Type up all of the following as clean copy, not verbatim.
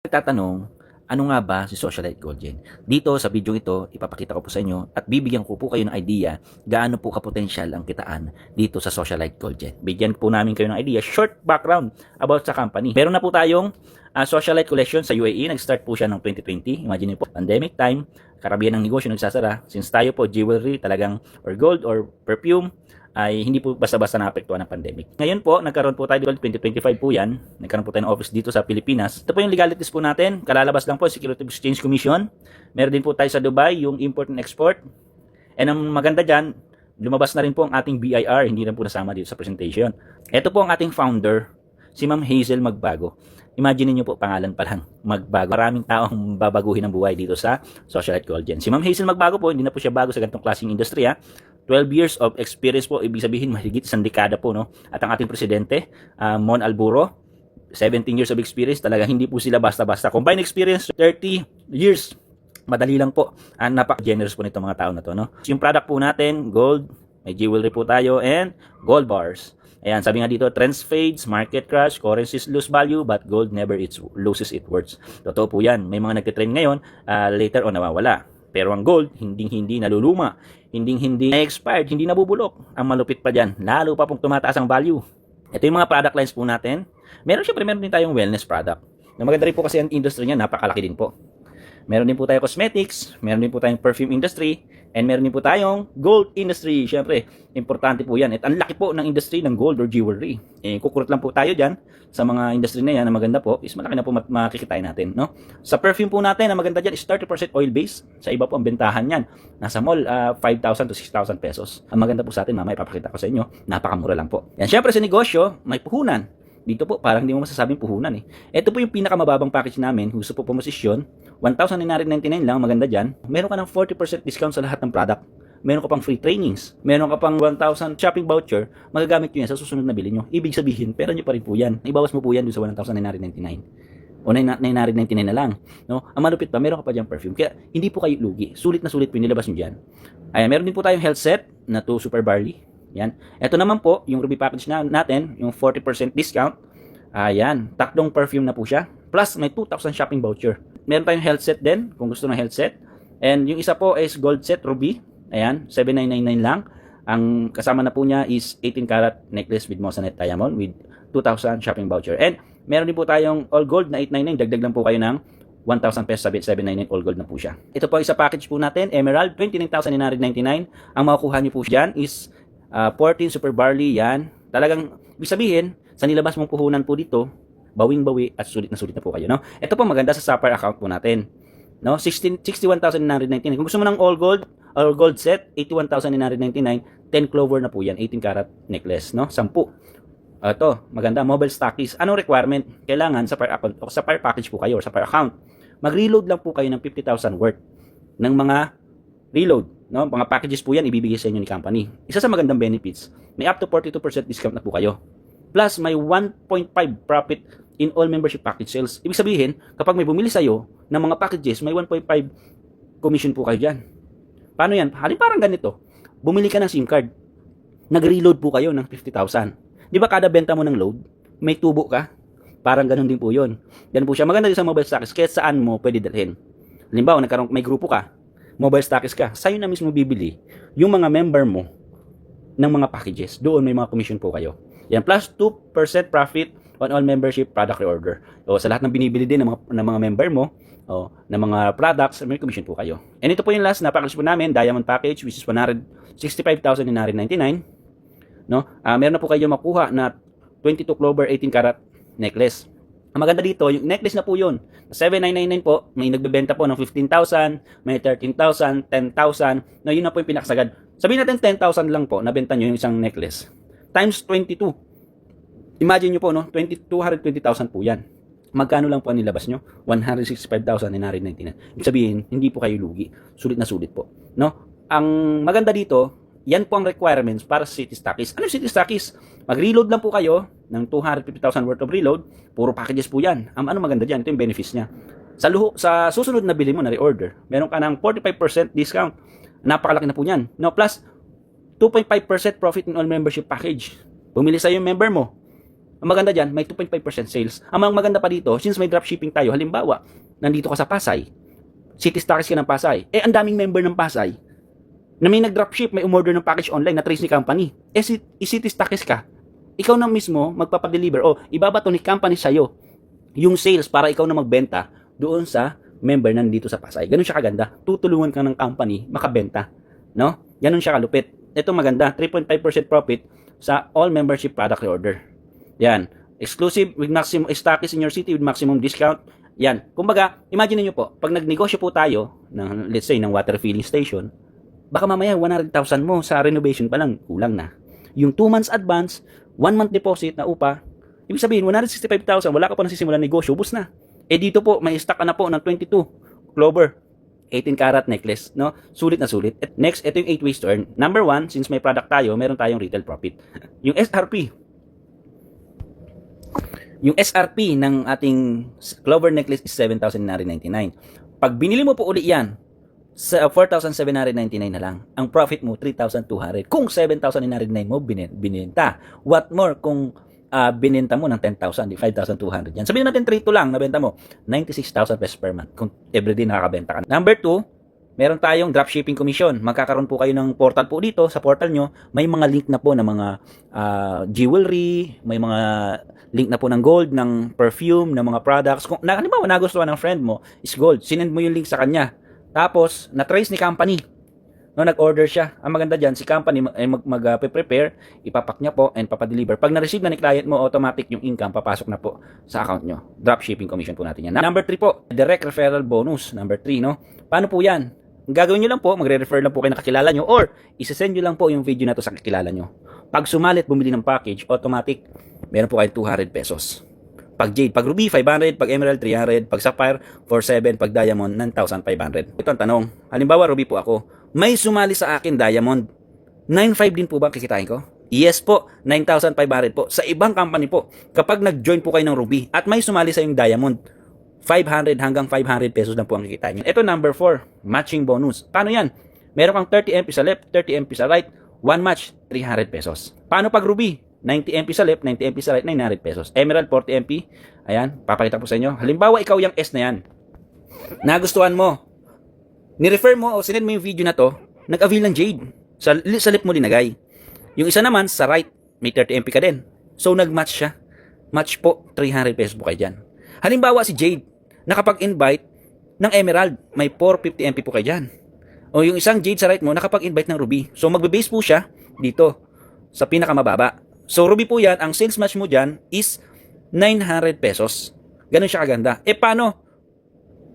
Nagtatanong, ano nga ba si Socialite Gold Gen? Dito sa video ito, ipapakita ko po sa inyo at bibigyan ko po kayo ng idea gaano po kapotensyal ang kitaan dito sa Socialite Gold Gen. Bigyan po namin kayo ng idea, short background about sa company. Meron na po tayong Socialite Collection sa UAE. Nag-start po siya noong 2020. Imagine po, pandemic time, karabihan ng negosyo nagsasara. Since tayo po, jewelry talagang or gold or perfume, ay hindi po basta-basta naapektuhan ng pandemic. Ngayon po, nagkaroon po tayo dito, 2025 po yan. Nagkaroon po tayo ng office dito sa Pilipinas. Ito po yung legalities po natin. Kalalabas lang po, Security Exchange Commission. Meron din po tayo sa Dubai, yung import and export. And ang maganda dyan, lumabas na rin po ang ating BIR, hindi na po nasama dito sa presentation. Ito po ang ating founder, si Ma'am Hazel Magbago. Imagine niyo po, pangalan pa lang, Magbago. Maraming taong babaguhin ang buhay dito sa Socialite Gold Gen. Si Ma'am Hazel Magbago po, hindi na po siya bago sa ganitong klaseng industriya. 12 years of experience po, ibig sabihin mahigit isang dekada po, no? At ang ating presidente, Mon Alburo, 17 years of experience, talaga hindi po sila basta-basta. Combined experience, 30 years. Madali lang po. Napaka-generous po nitong mga tao na to, no? Yung product po natin, gold, may jewelry po tayo, and gold bars. Ayan, sabi nga dito, trends fades, market crash, currencies lose value, but gold never loses its worth. Totoo po yan. May mga nagtitrend ngayon, later on nawawala. Pero ang gold, hindi naluluma, hindi na-expired, hindi nabubulok. Ang malupit pa dyan, lalo pa pong tumataas ang value. Ito yung mga product lines po natin. Meron din tayong wellness product. Na maganda rin po kasi ang industry niya, napakalaki din po. Meron din po tayong cosmetics, meron din po tayong perfume industry, and meron din po tayong gold industry. Siyempre, importante po yan. At ang laki po ng industry ng gold or jewelry. Kukurot lang po tayo dyan sa mga industry na yan na maganda po, is malaki na po makikitain natin. No? Sa perfume po natin, na maganda dyan is 30% oil base. Sa iba po ang bentahan yan. Nasa mall, 5,000 to 6,000 pesos. Ang maganda po sa atin, mamaya ipapakita ko sa inyo, napakamura lang po. Yan, siyempre sa negosyo, may puhunan. Dito po, parang hindi mo masasabing puhunan eh. Ito po yung pinakamababang package namin. Gusto po pumosisyon. 1,999 lang, maganda dyan. Meron ka ng 40% discount sa lahat ng product. Meron ka pang free trainings. Meron ka pang 1,000 shopping voucher. Magagamit nyo yan sa susunod na bili nyo. Ibig sabihin, pera nyo pa rin po yan. Ibawas mo po yan doon sa 1,999. O 999 na lang. No? Ang malupit pa, meron ka pa dyan perfume. Kaya hindi po kayo lugi. Sulit na sulit po nilabas nyo dyan. Ayan, meron din po tayong health set na 2 super barley. Yan. Ito naman po, yung Ruby package natin, yung 40% discount. Ayan, tatlong perfume na po siya. Plus, may 2,000 shopping voucher. Meron tayong health set din, kung gusto ng health set. And yung isa po is gold set, Ruby. Ayan, 7,999 lang. Ang kasama na po niya is 18 karat necklace with moissanite diamond with 2,000 shopping voucher. And meron din po tayong all gold na 899. Dagdag lang po kayo ng 1,000 pesos, 799 all gold na po siya. Ito po isa package po natin, Emerald, 29,999. Ang makukuha niyo po dyan is 14 super barley, yan. Talagang, ibig sabihin, sa nilabas mong puhunan po dito, bawing-bawi at sulit na po kayo, no? Ito po maganda sa Sapphire account po natin. No? 61,999. Kung gusto mo ng all gold set, 81,999. 10 clover na po yan, 18 karat necklace, no? 10. Ito, maganda, mobile stockies. Anong requirement? Kailangan sa Sapphire account o sa Sapphire package po kayo or sa Sapphire account. Mag-reload lang po kayo ng 50,000 worth ng mga reload, no? Mga packages po yan ibibigay sa inyo ni company. Isa sa magandang benefits, may up to 42% discount na po kayo. Plus, may 1.5 profit in all membership package sales. Ibig sabihin, kapag may bumili sa'yo ng mga packages, may 1.5 commission po kayo dyan. Paano yan? Parang ganito. Bumili ka ng SIM card. Nag-reload po kayo ng 50,000. Di ba kada benta mo ng load, may tubo ka? Parang ganun din po yun. Yan po siya. Maganda din sa mobile stocks. Kahit saan mo pwede dalhin. Halimbawa, may grupo ka. Mobile stocks ka. Sa'yo na mismo bibili yung mga member mo ng mga packages. Doon may mga commission po kayo. Yan, plus 2% profit on all membership product reorder. O sa lahat ng binibili din ng mga member mo, o ng mga products, may commission po kayo. And ito po yung last na package po namin, Diamond Package, which is 165,999. No? Meron na po kayo makuha na 22 clover 18 karat necklace. Ang maganda dito, yung necklace na po yun. 7,999 po, may nagbebenta po ng 15,000, may 13,000, 10,000. No, yun na po yung pinakasagad. Sabihin natin 10,000 lang po, nabenta nyo yung isang necklace. Times 22. Imagine nyo po, no? 220,000 po yan. Magkano lang po ang nilabas nyo? 165,999. Ibig sabihin, hindi po kayo lugi. Sulit na sulit po. No? Ang maganda dito, yan po ang requirements para sa City Stockies. Ano yung City Stockies? Mag-reload lang po kayo ng 250,000 worth of reload. Puro packages po yan. Ano maganda dyan? Ito yung benefits niya. Sa susunod na bili mo na reorder, meron ka ng 45% discount. Napakalaki na po yan. No? Plus, 2.5% profit in all membership package. Bumili sa'yo yung member mo. Ang maganda dyan, may 2.5% sales. Ang maganda pa dito, since may dropshipping tayo, halimbawa, nandito ka sa Pasay, City Stockies ka ng Pasay, ang daming member ng Pasay, na may nag-dropship, may umorder ng package online na trace ni company. City Stockies ka, ikaw na mismo magpapadeliver o ibabato ni company sa'yo yung sales para ikaw na magbenta doon sa member nandito sa Pasay. Ganun siya kaganda. Tutulungan ka ng company makabenta. No? Ganun siya kalupit. Ito maganda, 3.5% profit sa all membership product order. Yan. Exclusive with maximum stockies in your city with maximum discount. Yan. Kumbaga, imagine niyo po, pag nagnegosyo po tayo, ng, let's say, ng water filling station, baka mamaya 100,000 mo sa renovation pa lang, kulang na. Yung 2 months advance, 1 month deposit na upa, ibig sabihin, 165,000, wala ka pa nasisimulan negosyo, ubus na. Dito po, may stock ka na po ng 22 Clover 18 karat necklace, no? Sulit na sulit. At next, ito yung 8 ways to earn. Number 1, since may product tayo, meron tayong retail profit. Yung SRP. Yung SRP ng ating Clover necklace is 7,999. Pag binili mo po uli yan, sa 4,799 na lang. Ang profit mo, 3,200. Kung 7,999 mo, binenta. What more kung binenta mo ng 10,000, 5,200 yan. Sabihin natin 3 lang, nabenta mo, 96,000 pesos per month. Kung everyday nakakabenta ka. Number 2, meron tayong dropshipping commission. Magkakaroon po kayo ng portal po dito. Sa portal nyo, may mga link na po ng mga jewelry, may mga link na po ng gold, ng perfume, ng mga products. Kung halimbawa nagustuhan ng friend mo is gold, sinend mo yung link sa kanya. Tapos, na-trace ni company. No, nag-order siya. Ang maganda dyan, si company ay mag-prepare, ipapak niya po, and papadeliver. Pag na-receive na ni client mo, automatic yung income, papasok na po sa account nyo. Dropshipping commission po natin yan. Number 3 po, direct referral bonus. Number 3, no? Paano po yan? Ang gagawin nyo lang po, magre-refer lang po kayo na kakilala nyo, or isa-send nyo lang po yung video na to sa kakilala nyo. Pag sumalit, bumili ng package, automatic, meron po kayo 200 pesos. Pag Jade, pag Ruby, 500, pag Emerald, 300, pag Sapphire, 4,700, pag Diamond, 9,500. Ito ang tanong. Halimbawa, Ruby po ako. May sumali sa akin, Diamond. 9,500 din po ba kikitain ko? Yes po, 9,500 po. Sa ibang company po, kapag nag-join po kayo ng Ruby at may sumali sa yung Diamond, 500 hanggang 500 pesos na po ang kikitain nyo. Ito number 4, matching bonus. Paano yan? Meron kang 30 MP sa left, 30 MP sa right, 1 match, 300 pesos. Paano pag Ruby? 90 MP sa left, 90 MP sa right, 900 pesos. Emerald, 40 MP. Ayan, papakita po sa inyo. Halimbawa, ikaw yung S na yan. Nagustuhan mo. Ni-refer mo o sinend mo yung video na to, nag-avail ng Jade. Sa left mo linagay. Yung isa naman, sa right, may 30 MP ka din. So, nag-match siya. Match po, 300 pesos po kayo dyan. Halimbawa, si Jade, nakapag-invite ng Emerald, may 450 MP po kayo dyan. O yung isang Jade sa right mo, nakapag-invite ng Ruby. So, magbe-base po siya dito, sa pinakamababa. So, Ruby po yan, ang sales match mo dyan is 900 pesos. Ganun siya kaganda. Paano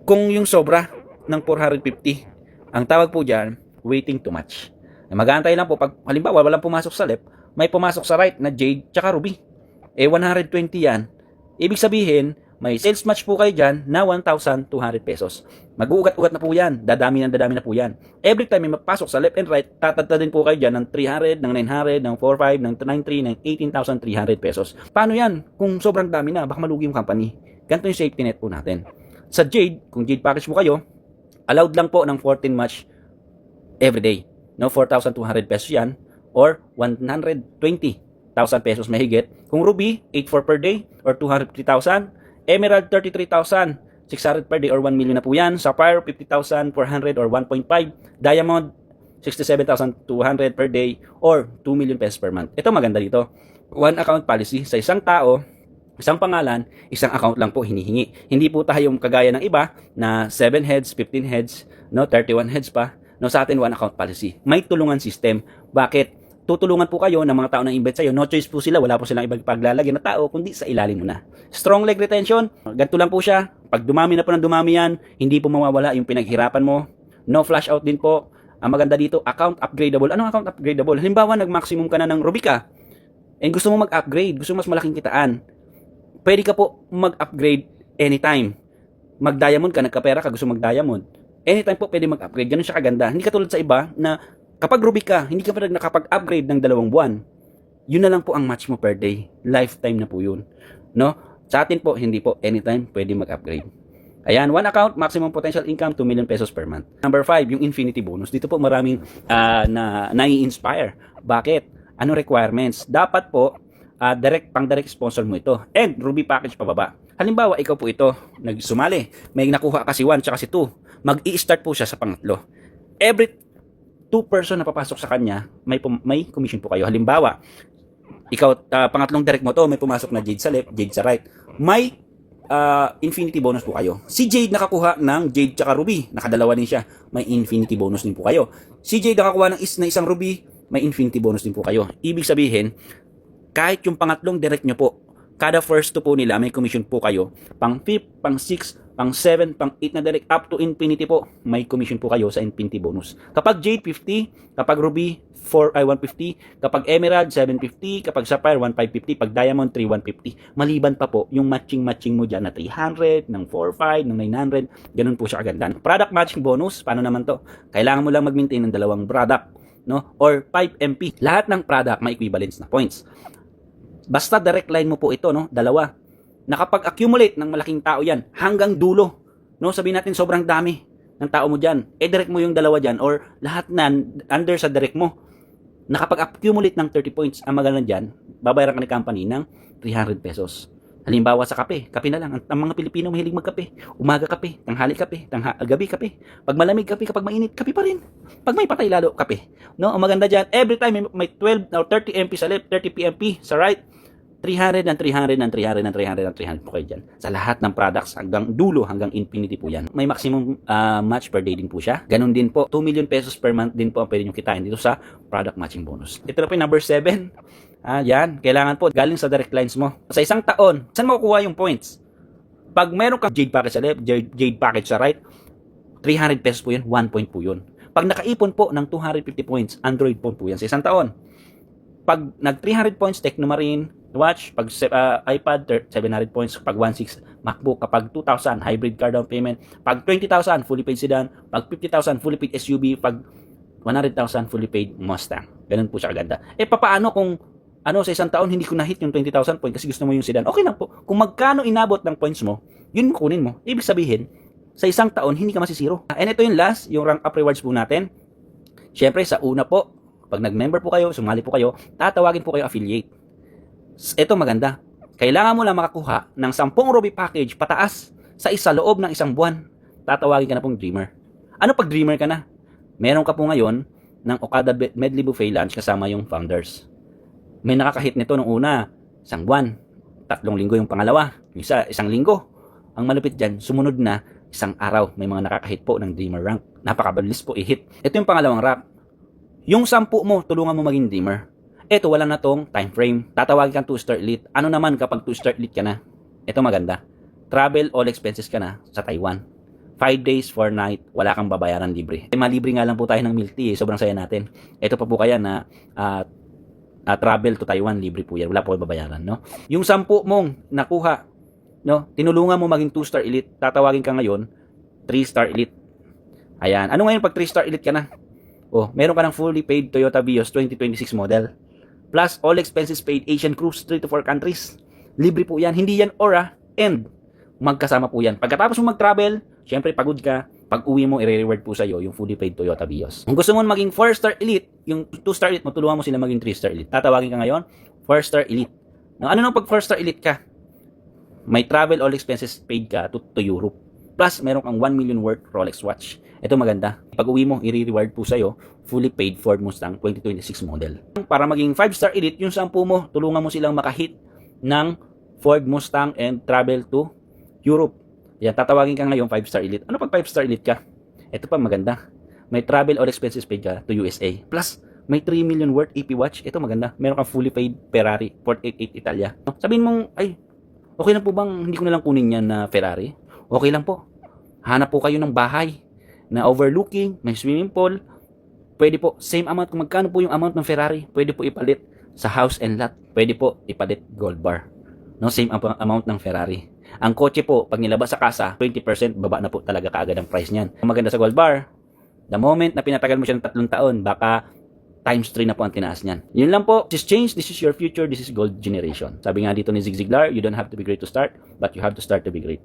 kung yung sobra ng 450? Ang tawag po dyan, waiting to match. Mag-aantay lang po, pag halimbawa walang pumasok sa left, may pumasok sa right na Jade tsaka Ruby. 120 yan. Ibig sabihin, may sales match po kayo dyan na 1,200 pesos. Mag-uugat-ugat na po yan. Dadami na po yan. Every time may mapasok sa left and right, tatagta din po kayo dyan ng 300, ng 900, ng 4,500, ng 93, ng 18,300 pesos. Paano yan? Kung sobrang dami na, baka malugi yung company. Ganito yung safety net po natin. Sa Jade, kung Jade package mo kayo, allowed lang po ng 14 match every day. No, 4,200 pesos yan or 120,000 pesos mahigit. Kung Ruby, 8,400 per day or 250,000. Emerald, 33,600 per day or 1 million na po yan. Sapphire, 50,400 or 1.5. Diamond, 67,200 per day or 2 million pesos per month. Ito maganda dito. One account policy sa isang tao, isang pangalan, isang account lang po hinihingi. Hindi po tayo kagaya ng iba na 7 heads, 15 heads, no, 31 heads pa. No, sa atin, one account policy. May tulungan system. Bakit? Tutulungan po kayo ng mga tao na invite sa'yo. No choice po sila. Wala po silang ibang paglalagyan na tao, kundi sa ilalim mo na. Strong leg retention. Ganito lang po siya. Pag dumami na po ng dumami yan, hindi po mawawala yung pinaghirapan mo. No flash out din po. Ang maganda dito, account upgradable. Anong account upgradable? Halimbawa, nag-maximum ka na ng Rubica and gusto mo mag-upgrade, gusto mo mas malaking kitaan. Pwede ka po mag-upgrade anytime. Mag-diamond ka, nagkapera ka, gusto mag-diamond. Anytime po pwede mag-upgrade. Ganun siya kaganda. Hindi katulad sa iba na kapag Ruby ka, hindi ka pa nakapag-upgrade ng 2 buwan. Yun na lang po ang match mo per day. Lifetime na po yun. No? Sa atin po, hindi po. Anytime pwede mag-upgrade. Ayan, one account, maximum potential income, 2 million pesos per month. Number 5, yung infinity bonus. Dito po maraming nai-inspire. Bakit? Ano requirements? Dapat po, pang direct sponsor mo ito. And Ruby package pababa. Halimbawa, ikaw po ito, nagsumali. May nakuha kasi 1 tsaka si 2. Mag-i-start po siya sa pangatlo. Every 2 person na papasok sa kanya, may commission po kayo. Halimbawa, ikaw, pangatlong direct mo to, may pumasok na Jade sa left, Jade sa right. May infinity bonus po kayo. Si Jade nakakuha ng Jade tsaka Ruby. Nakadalawa din siya. May infinity bonus din po kayo. Si Jade nakakuha ng isang Ruby, may infinity bonus din po kayo. Ibig sabihin, kahit yung pangatlong direct nyo po, kada first 2 po nila, may commission po kayo. Pang 5th, pang 6th, pang 7, pang 8 na direct, up to infinity po, may commission po kayo sa infinity bonus. Kapag Jade, 50. Kapag Ruby, 150. Kapag Emerald, 750. Kapag Sapphire, 1550. Pag Diamond, 150. Maliban pa po, yung matching mo dyan na 300, ng 45, ng 900. Ganun po siya kaganda. Product matching bonus, paano naman to? Kailangan mo lang mag-maintain ng 2 product, no? Or 5 MP. Lahat ng product may equivalence na points. Basta direct line mo po ito, no? 2. Nakapag-accumulate ng malaking tao yan hanggang dulo. No? Sabihin natin sobrang dami ng tao mo dyan. Direct mo yung 2 dyan or lahat na under sa direct mo. Nakapag-accumulate ng 30 points. Ang maganda dyan, babayaran ka ni company ng 300 pesos. Halimbawa sa kape na lang. Ang mga Pilipino mahilig magkape. Umaga kape, tanghali kape, gabi kape. Pag malamig kape, kapag mainit, kape pa rin. Pag may patay lalo, kape. No? Ang maganda dyan, every time may 12 or 30 MP sa left, 30 PMP sa right, 300 and 300 and 300 and 300 and 300 po kayo dyan. Sa lahat ng products hanggang dulo, hanggang infinity po yan. May maximum match per day din po siya. Ganun din po, 2 million pesos per month din po ang pwede nyo kitain dito sa product matching bonus. Ito na po yung number 7. Yan, kailangan po galing sa direct lines mo. Sa isang taon, saan makukuha yung points? Pag meron kang Jade package sa left, Jade package sa right, 300 pesos po yun, 1 point po yun. Pag nakaipon po ng 250 points, Android phone po yan sa isang taon. Pag nag 300 points, Technomarine, watch. Pag iPad, 700 points. Pag 1.6, MacBook. Kapag 2,000, hybrid car down payment. Pag 20,000, fully paid sedan. Pag 50,000, fully paid SUV. Pag 100,000, fully paid Mustang. Ganun po siya kaganda. Papaano kung sa isang taon hindi ko na-hit yung 20,000 points kasi gusto mo yung sedan? Okay lang po. Kung magkano inabot ng points mo, yun kunin mo. Ibig sabihin, sa isang taon, hindi ka masisiro. And ito yung last, yung rank up rewards po natin. Siyempre, sa una po, pag nag-member po kayo, sumali po kayo, tatawagin po kayo affiliate. Ito maganda. Kailangan mo lang makakuha ng 10 Ruby package pataas sa loob ng 1 buwan. Tatawagin ka na pong dreamer. Ano pag dreamer ka na? Meron ka po ngayon ng Okada Medley Buffet Lunch kasama yung founders. May nakakahit nito nung una, 1 buwan. 3 linggo yung pangalawa. Yung isa, 1 linggo. Ang malupit dyan, sumunod na 1 araw. May mga nakakahit po ng dreamer rank. Napakabilis po i-hit. Ito yung pangalawang rank. Yung 10 mo, tulungan mo maging dreamer. Ito, wala na tong time frame. Tatawagin kang 2-star elite. Ano naman kapag 2-star elite ka na? Ito maganda. Travel, all expenses ka na sa Taiwan. 5 days, 4 night, wala kang babayaran libre. Malibre nga lang po tayo ng milk tea. Sobrang saya natin. Ito pa po kaya na travel to Taiwan, libre po yan. Wala po kayo babayaran, no? Yung 10 mong nakuha, no? Tinulungan mo maging 2-star elite. Tatawagin ka ngayon, 3-star elite. Ayan. Ano ngayon pag 3-star elite ka na? Meron ka ng fully paid Toyota Vios 2026 model. Plus, all expenses paid Asian cruise 3 to 4 countries. Libre po yan. Hindi yan aura. And, magkasama po yan. Pagkatapos mo mag-travel, syempre pagod ka. Pag uwi mo, i-reward po sa'yo yung fully paid Toyota Vios. Kung gusto mo maging 4-star elite, yung 2-star elite, matulungan mo sila maging 3-star elite. Tatawagin ka ngayon, 4-star elite. Ano nang pag 4-star elite ka? May travel, all expenses paid ka to Europe. Plus, meron kang 1 million worth Rolex watch. Ito maganda. Pag uwi mo, i-reward po sa'yo, fully paid Ford Mustang 2026 model. Para maging 5-star elite, yung 10 mo, tulungan mo silang makahit ng Ford Mustang and travel to Europe. Yan, tatawagin ka ngayon 5-star elite. Ano pag 5-star elite ka? Ito pa maganda. May travel or expenses paid ka to USA. Plus, may 3 million worth AP watch. Ito maganda. Meron kang fully paid Ferrari 488 Italia. Sabihin mong, okay lang po bang hindi ko na lang kunin yan na Ferrari? Okay lang po. Hanap po kayo ng bahay na overlooking, may swimming pool. Pwede po, same amount. Kung magkano po yung amount ng Ferrari, pwede po ipalit sa house and lot. Pwede po ipalit gold bar. No, same amount ng Ferrari. Ang kotse po, pag nilabas sa kasa, 20% baba na po talaga kaagad ang price niyan. Ang maganda sa gold bar, the moment na pinatagal mo siya ng 3 taon, baka times 3 na po ang tinaas niyan. Yun lang po. This is change, this is your future, this is gold generation. Sabi nga dito ni Zig Ziglar, you don't have to be great to start, but you have to start to be great.